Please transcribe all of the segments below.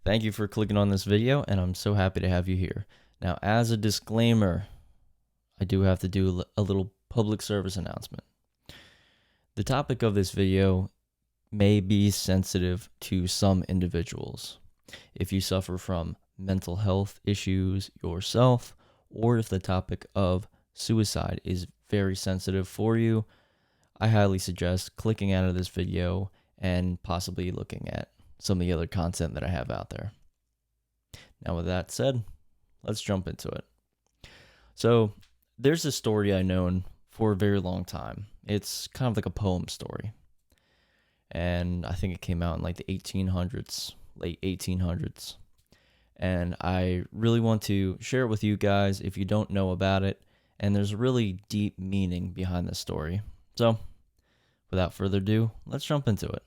Thank you for clicking on this video, and I'm so happy to have you here. Now, as a disclaimer, I do have to do a little public service announcement. The topic of this video may be sensitive to some individuals. If you suffer from mental health issues yourself, or if the topic of suicide is very sensitive for you, I highly suggest clicking out of this video and possibly looking at some of the other content that I have out there. Now, with that said, let's jump into it. So, there's a story I've known for a very long time. It's kind of like a poem story. And I think it came out in like the 1800s, late 1800s. And I really want to share it with you guys if you don't know about it. And there's a really deep meaning behind this story. So, without further ado, let's jump into it.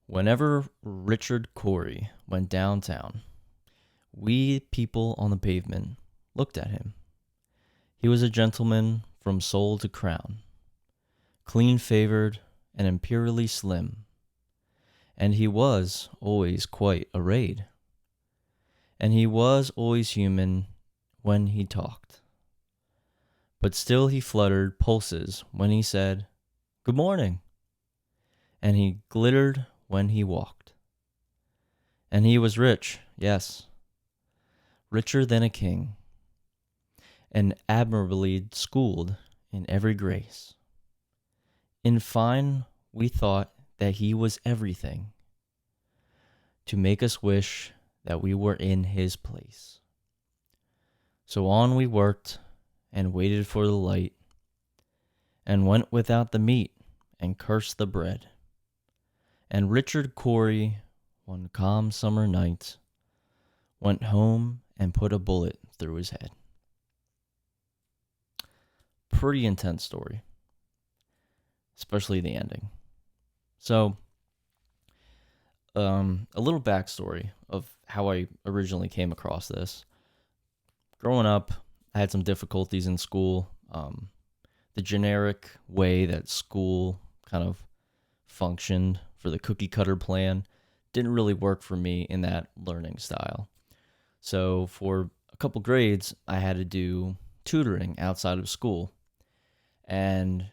Whenever Richard Corey went downtown, we people on the pavement looked at him. He was a gentleman from soul to crown, clean-favored and imperially slim, and he was always quite arrayed, and he was always human when he talked. But still he fluttered pulses when he said, "Good morning," and he glittered when he walked. And he was rich, yes, richer than a king, and admirably schooled in every grace. In fine, we thought that he was everything, to make us wish that we were in his place. So on we worked, and waited for the light, and went without the meat, and cursed the bread. And Richard Corey, one calm summer night, went home and put a bullet through his head. Pretty intense story, especially the ending. So, a little backstory of how I originally came across this. Growing up, I had some difficulties in school. The generic way that school kind of functioned for the cookie cutter plan didn't really work for me in that learning style. So for a couple grades, I had to do tutoring outside of school. And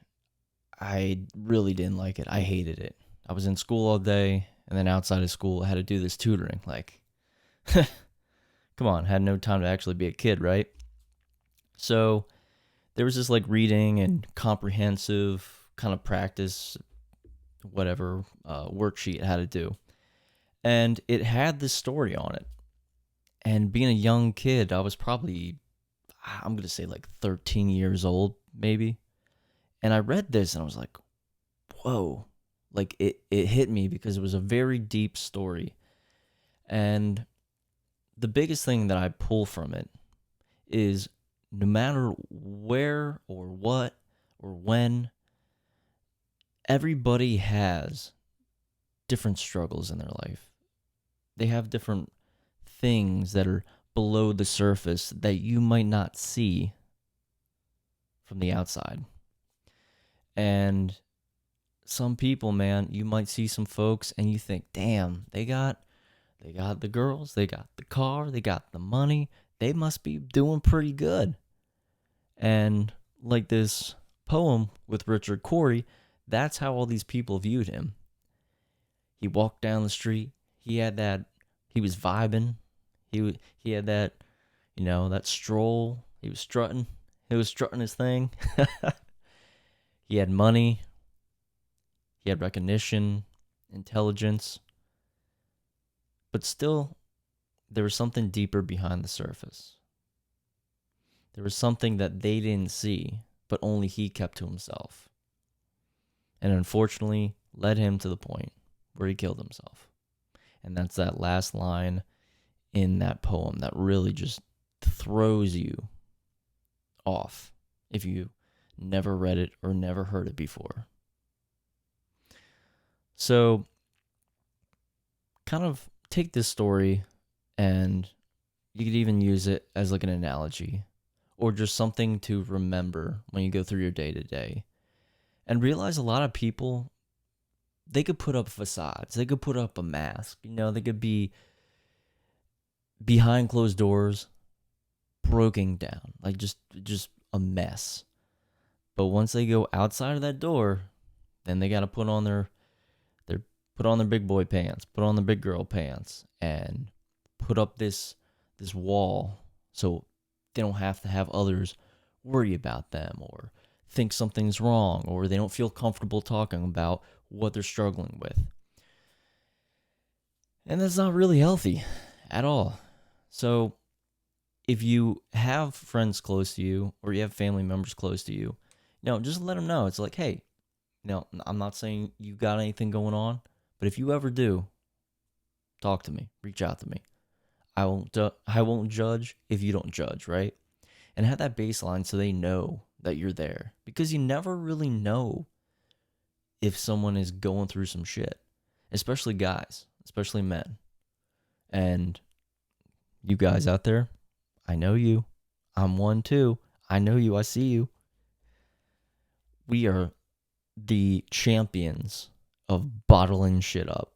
I really didn't like it. I hated it. I was in school all day, and then outside of school, I had to do this tutoring. Like, come on, had no time to actually be a kid, right? So there was this like reading and comprehensive kind of practice, whatever worksheet it had to do. And it had this story on it. And being a young kid, I was probably, I'm going to say like 13 years old, maybe. And I read this and I was like, whoa, like it hit me because it was a very deep story. And the biggest thing that I pull from it is no matter where or what or when, everybody has different struggles in their life. They have different things that are below the surface that you might not see from the outside. And some people, man, you might see some folks and you think, damn, they got the girls, they got the car, they got the money, they must be doing pretty good. And like this poem with Richard Corey, that's how all these people viewed him. He walked down the street, he was vibing, he had that, that stroll, he was strutting his thing. He had money, he had recognition, intelligence, but still, there was something deeper behind the surface. There was something that they didn't see, but only he kept to himself. And unfortunately, led him to the point where he killed himself. And that's that last line in that poem that really just throws you off if you never read it or never heard it before. So, kind of take this story and you could even use it as like an analogy or just something to remember when you go through your day to day. And realize a lot of people, they could put up facades. They could put up a mask. They could be behind closed doors, broken down, like just a mess. But once they go outside of that door, then they got to put on their big boy pants, put on the big girl pants, and put up this wall so they don't have to have others worry about them or think something's wrong, or they don't feel comfortable talking about what they're struggling with. And that's not really healthy at all. So if you have friends close to you or you have family members close to you, just let them know. It's like, hey, I'm not saying you got anything going on, but if you ever do, talk to me, reach out to me. I won't judge if you don't judge, right? And have that baseline so they know that you're there, because you never really know if someone is going through some shit, especially guys, especially men. And you guys out there, I know you. I'm one too. I know you. I see you. We are the champions of bottling shit up,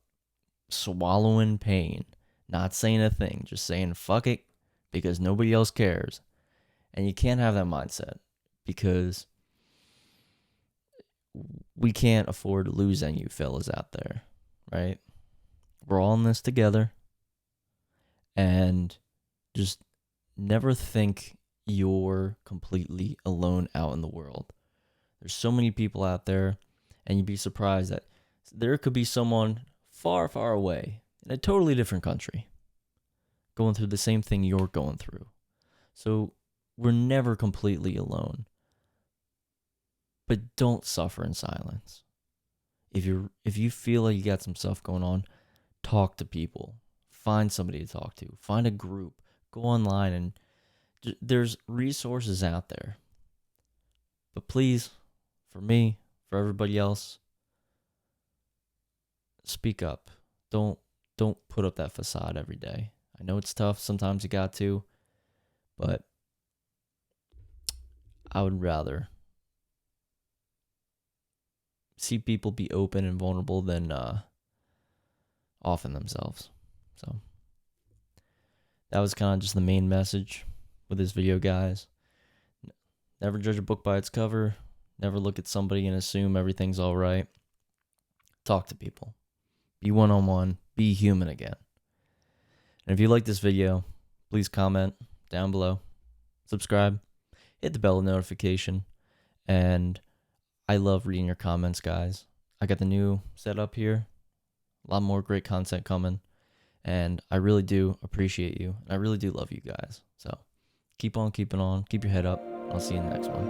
swallowing pain, not saying a thing, just saying fuck it because nobody else cares. And you can't have that mindset, because we can't afford to lose any of you fellas out there, right? We're all in this together, and just never think you're completely alone out in the world. There's so many people out there, and you'd be surprised that there could be someone far, far away in a totally different country going through the same thing you're going through. So we're never completely alone. But don't suffer in silence. If you feel like you got some stuff going on, talk to people. Find somebody to talk to. Find a group. Go online, and there's resources out there. But please, for me, for everybody else, speak up. Don't put up that facade every day. I know it's tough. Sometimes you got to. But I would rather see people be open and vulnerable than off in themselves. So that was kind of just the main message with this video, guys. Never judge a book by its cover. Never look at somebody and assume everything's all right. Talk to people. Be one-on-one. Be human again. And if you like this video, please comment down below. Subscribe. Hit the bell notification. And I love reading your comments, guys. I got the new setup here. A lot more great content coming. And I really do appreciate you. And I really do love you guys. So keep on keeping on. Keep your head up. I'll see you in the next one.